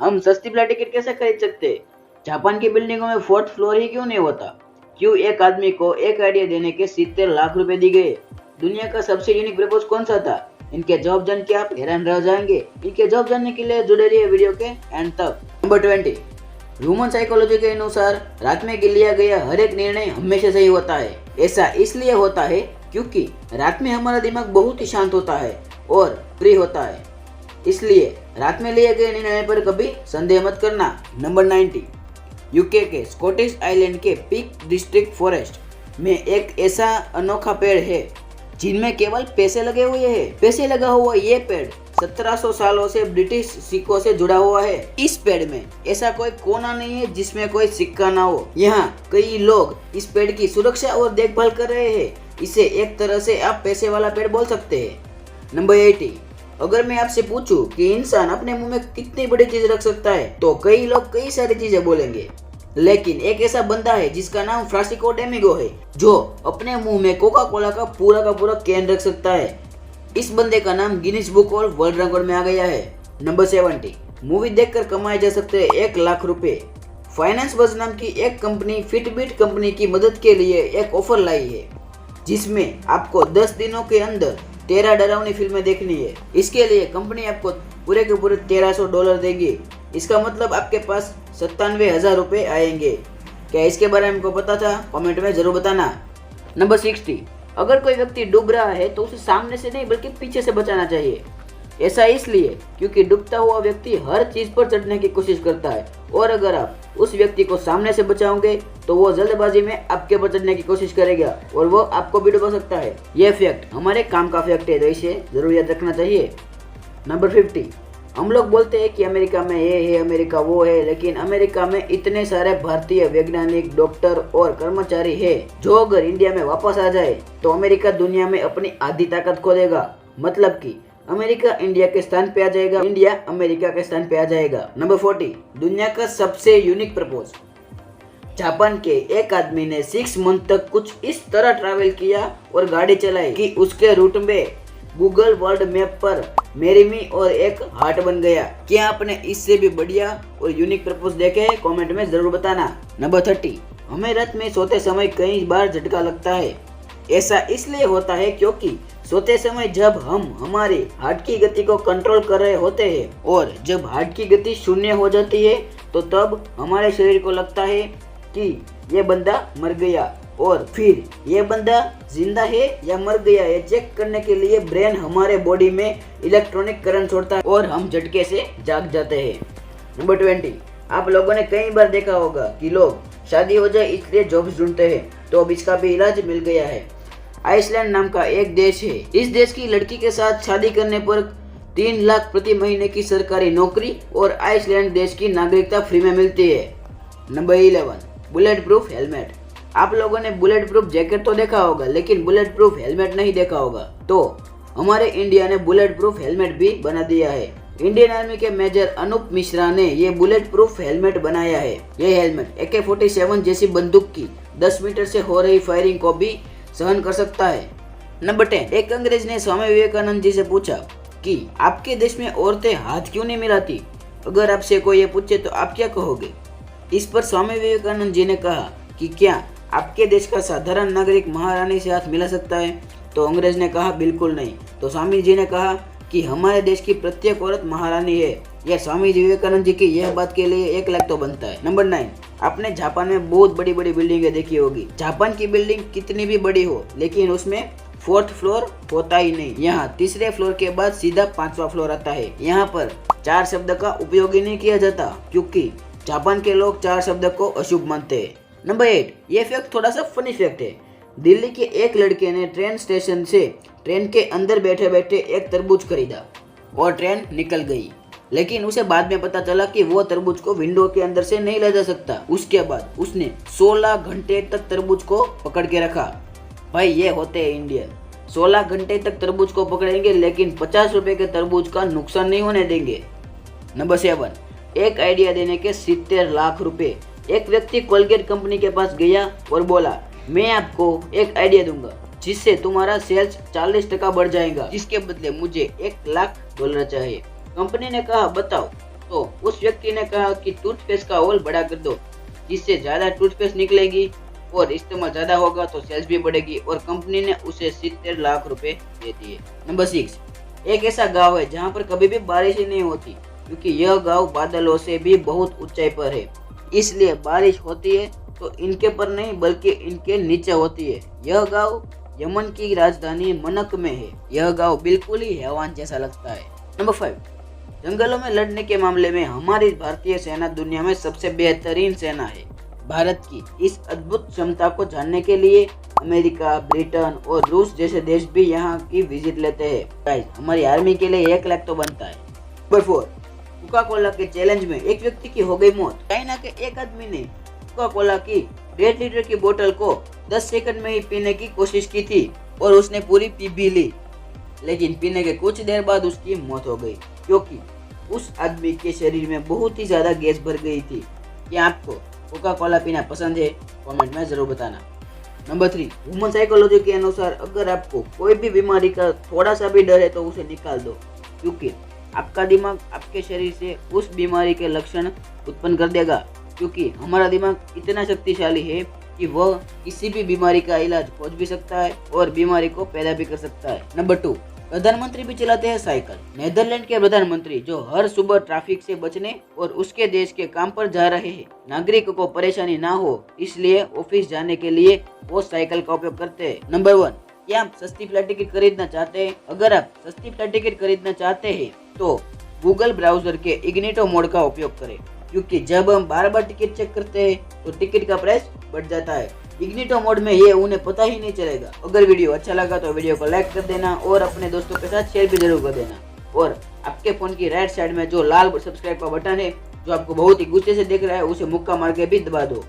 हम सस्ती flight ticket कैसे खरीद सकते हैं? जापान की बिल्डिंगों में फोर्थ फ्लोर ही क्यों नहीं होता? क्यों एक आदमी को एक आइडिया देने के 70 लाख रुपए दी गए? दुनिया का सबसे यूनिक प्रपोज कौन सा था? इनके जवाब जान के आप हैरान रह जाएंगे। इनके जवाब जानने के लिए जुड़े रहिए वीडियो के एंड तक। नंबर 20, ह्यूमन साइकोलॉजी के अनुसार रात में लिया गया हर एक निर्णय हमेशा सही होता है। ऐसा इसलिए होता है क्योंकि रात में हमारा दिमाग बहुत ही शांत होता है और फ्री होता है, इसलिए रात में लिए गए निर्णय पर कभी संदेह मत करना। नंबर 90, यूके के स्कॉटिश आइलैंड के पीक डिस्ट्रिक्ट फॉरेस्ट में एक ऐसा अनोखा पेड़ है जिनमें केवल पैसे लगे हुए हैं। पैसे लगा हुआ ये पेड़ 1700 सालों से ब्रिटिश सिक्कों से जुड़ा हुआ है। इस पेड़ में ऐसा कोई कोना नहीं है जिसमें कोई सिक्का ना हो। यहाँ कई लोग इस पेड़ की सुरक्षा और देखभाल कर रहे हैं। इसे एक तरह से आप पैसे वाला पेड़ बोल सकते हैं। नंबर 80, अगर मैं आपसे पूछूं कि इंसान अपने मुंह में कितनी बड़ी चीज रख सकता है तो कई लोग कई सारी चीजें बोलेंगे, लेकिन एक ऐसा बंदा है जिसका नाम फ्रांसिस्को डोमिंगो है जो अपने मुंह में कोका कोला का पूरा कैन रख सकता है। इस बंदे का नाम गिनीज बुक और वर्ल्ड रिकॉर्ड में आ गया है। नंबर 70, मूवी देखकर कमाए जा सकते हैं 1 लाख रुपए। फाइनेंस बज़ नाम की एक कंपनी फिटबिट कंपनी की मदद के लिए एक ऑफर लाई है जिसमें आपको 10 दिनों के अंदर 13 डरावनी फिल्में देखनी है। इसके लिए कंपनी आपको पूरे के पूरे $1300 देगी। इसका मतलब आपके पास 97,000 रुपये आएंगे। क्या इसके बारे में आपको पता था? कमेंट में जरूर बताना। नंबर 60, अगर कोई व्यक्ति डूब रहा है तो उसे सामने से नहीं बल्कि पीछे से बचाना चाहिए। ऐसा इसलिए क्योंकि डूबता हुआ व्यक्ति हर चीज पर चढ़ने की कोशिश करता है और अगर आप उस व्यक्ति को सामने से बचाओगे तो वो जल्दबाजी में आपके पर चढ़ने की कोशिश करेगा और वो आपको भी डुबा सकता है। ये फैक्ट हमारे काम का फैक्ट है तो इसे जरूर याद रखना चाहिए। नंबर 50, हम लोग बोलते हैं कि अमेरिका में ये है, अमेरिका वो है, लेकिन अमेरिका में इतने सारे भारतीय वैज्ञानिक, डॉक्टर और कर्मचारी है जो अगर इंडिया में वापस आ जाए तो अमेरिका दुनिया में अपनी आधी ताकत खो देगा। मतलब कि अमेरिका इंडिया के स्थान पे आ जाएगा, इंडिया अमेरिका के स्थान पे आ जाएगा। नंबर 40, दुनिया का सबसे यूनिक प्रपोज। जापान के एक आदमी ने 6 मंथ तक कुछ इस तरह ट्रैवल किया और गाड़ी चलाई कि उसके रूट में गूगल वर्ल्ड मैप पर मेरीमी और एक हार्ट बन गया। क्या आपने इससे भी बढ़िया और यूनिक प्रपोज देखे हैं? कमेंट में जरूर बताना। नंबर 30, हमें रात में सोते समय कई बार झटका लगता है। ऐसा इसलिए होता है क्योंकि सोते समय जब हम हमारे हार्ट की गति को कंट्रोल कर रहे होते हैं और जब हार्ट की गति 0 हो जाती है तो तब हमारे शरीर को लगता है कि ये बंदा मर गया और फिर ये बंदा जिंदा है या मर गया है चेक करने के लिए ब्रेन हमारे बॉडी में इलेक्ट्रॉनिक करंट छोड़ता है और हम झटके से जाग जाते हैं। नंबर 20, आप लोगों ने कई बार देखा होगा कि लोग शादी हो जाए इसलिए जॉब्स ढूंढते हैं, तो अब इसका भी इलाज मिल गया है। आइसलैंड नाम का एक देश है। इस देश की लड़की के साथ शादी करने पर 3 लाख प्रति महीने की सरकारी नौकरी और आइसलैंड देश की नागरिकता फ्री में मिलती है। Number 11, bullet proof helmet. आप लोगों ने बुलेट प्रूफ जैकेट तो देखा होगा लेकिन बुलेट प्रूफ हेलमेट नहीं देखा होगा, तो हमारे इंडिया ने बुलेट प्रूफ हेलमेट भी बना दिया है। इंडियन आर्मी के मेजर अनूप मिश्रा ने ये बुलेट प्रूफ हेलमेट बनाया है। ये हेलमेट AK-47 जैसी बंदूक की 10 मीटर से हो रही फायरिंग को भी सहन कर सकता है। नंबर 10, एक अंग्रेज ने स्वामी विवेकानंद जी से पूछा कि आपके देश में औरतें हाथ क्यों नहीं मिलाती? अगर आपसे कोई ये पूछे तो आप क्या कहोगे? इस पर स्वामी विवेकानंद जी ने कहा कि क्या आपके देश का साधारण नागरिक महारानी से हाथ मिला सकता है? तो अंग्रेज ने कहा बिल्कुल नहीं। तो स्वामी जी ने कहा कि हमारे देश की प्रत्येक औरत महारानी है। यह स्वामी विवेकानंद जी की यह बात के लिए 1 लाख तो बनता है। नंबर 9, आपने जापान में बहुत बड़ी बड़ी बिल्डिंगें देखी होगी। जापान की बिल्डिंग कितनी भी बड़ी हो लेकिन उसमें 4th फ्लोर होता ही नहीं। यहाँ 3रे फ्लोर के बाद सीधा 5वां फ्लोर आता है। यहाँ पर 4 शब्द का उपयोग ही नहीं किया जाता क्योंकि जापान के लोग 4 शब्द को अशुभ मानते हैं। नंबर 8, ये फैक्ट थोड़ा सा फनी फैक्ट है। दिल्ली के एक लड़के ने ट्रेन स्टेशन से ट्रेन के अंदर बैठे बैठे एक तरबूज खरीदा और ट्रेन निकल गई, लेकिन उसे बाद में पता चला कि वो तरबूज को विंडो के अंदर से नहीं ले जा सकता। उसके बाद उसने 16 घंटे तक तरबूज को पकड़ के रखा। भाई ये होते हैं इंडियन, 16 घंटे तक तरबूज को पकड़ेंगे लेकिन 50 रुपए के तरबूज का नुकसान नहीं होने देंगे। नंबर 7, एक आइडिया देने के 70 लाख रुपए। एक व्यक्ति कोलगेट कंपनी के पास गया और बोला मैं आपको एक आइडिया दूंगा जिससे तुम्हारा सेल्स 40% बढ़ जाएगा, जिसके बदले मुझे $1 लाख चाहिए। कंपनी ने कहा बताओ। तो उस व्यक्ति ने कहा कि टूथपेस्ट का होल बड़ा कर दो, जिससे ज्यादा टूथपेस्ट निकलेगी और इस्तेमाल ज्यादा होगा तो सेल्स भी बढ़ेगी, और कंपनी ने उसे 70 लाख रुपए दे दिए। नंबर 6, एक ऐसा गांव है जहां पर कभी भी बारिश ही नहीं होती, क्योंकि यह गांव बादलों से भी बहुत ऊंचाई पर है, इसलिए बारिश होती है तो इनके पर नहीं बल्कि इनके नीचे होती है। यह गांव यमन की राजधानी मनक में है। यह गांव बिल्कुल ही हैवान जैसा लगता है। नंबर 5, जंगलों में लड़ने के मामले में हमारी भारतीय सेना दुनिया में सबसे बेहतरीन सेना है। भारत की इस अद्भुत क्षमता को जानने के लिए अमेरिका, ब्रिटेन और रूस जैसे देश भी यहाँ की विजिट लेते हैं। गाइस, हमारी आर्मी के लिए 1 लाख तो बनता है। नंबर 4, कोका कोला के चैलेंज में एक व्यक्ति की हो गई मौत। चाइना के एक आदमी ने कोका कोला की 1.5 लीटर की बोतल को 10 सेकंड में ही पीने की कोशिश की थी और उसने पूरी पी भी ली, लेकिन पीने के कुछ देर बाद उसकी मौत हो गई, क्योंकि उस आदमी के शरीर में बहुत ही ज्यादा गैस भर गई थी। क्या आपको कोका कोला पीना पसंद है? कमेंट में जरूर बताना। नंबर 3, ह्यूमन साइकोलॉजी के अनुसार अगर आपको कोई भी बीमारी का थोड़ा सा भी डर है तो उसे निकाल दो, क्योंकि आपका दिमाग आपके शरीर से उस बीमारी के लक्षण उत्पन्न कर देगा, क्योंकि हमारा दिमाग इतना शक्तिशाली है कि वह किसी भी बीमारी का इलाज खोज भी सकता है और बीमारी को पैदा भी कर सकता है। नंबर 2, प्रधानमंत्री भी चलाते हैं साइकिल। नेदरलैंड के प्रधानमंत्री जो हर सुबह ट्रैफिक से बचने और उसके देश के काम पर जा रहे हैं, नागरिकों को परेशानी ना हो इसलिए ऑफिस जाने के लिए वो साइकिल का उपयोग करते हैं। नंबर 1, क्या आप सस्ती फ्लाइट टिकट खरीदना चाहते हैं? अगर आप सस्ती फ्लाइट टिकट खरीदना चाहते हैं तो गूगल ब्राउजर के इग्निटो मोड का उपयोग करें, क्योंकि जब हम बार बार टिकट चेक करते हैं तो टिकट का प्राइस बढ़ जाता है। इग्निटो मोड में ये उन्हें पता ही नहीं चलेगा। अगर वीडियो अच्छा लगा तो वीडियो को लाइक कर देना और अपने दोस्तों के साथ शेयर भी जरूर कर देना। और आपके फोन की राइट साइड में जो लाल सब्सक्राइब का बटन है, जो आपको बहुत ही गुस्से से देख रहा है, उसे मुक्का मार के भी दबा दो।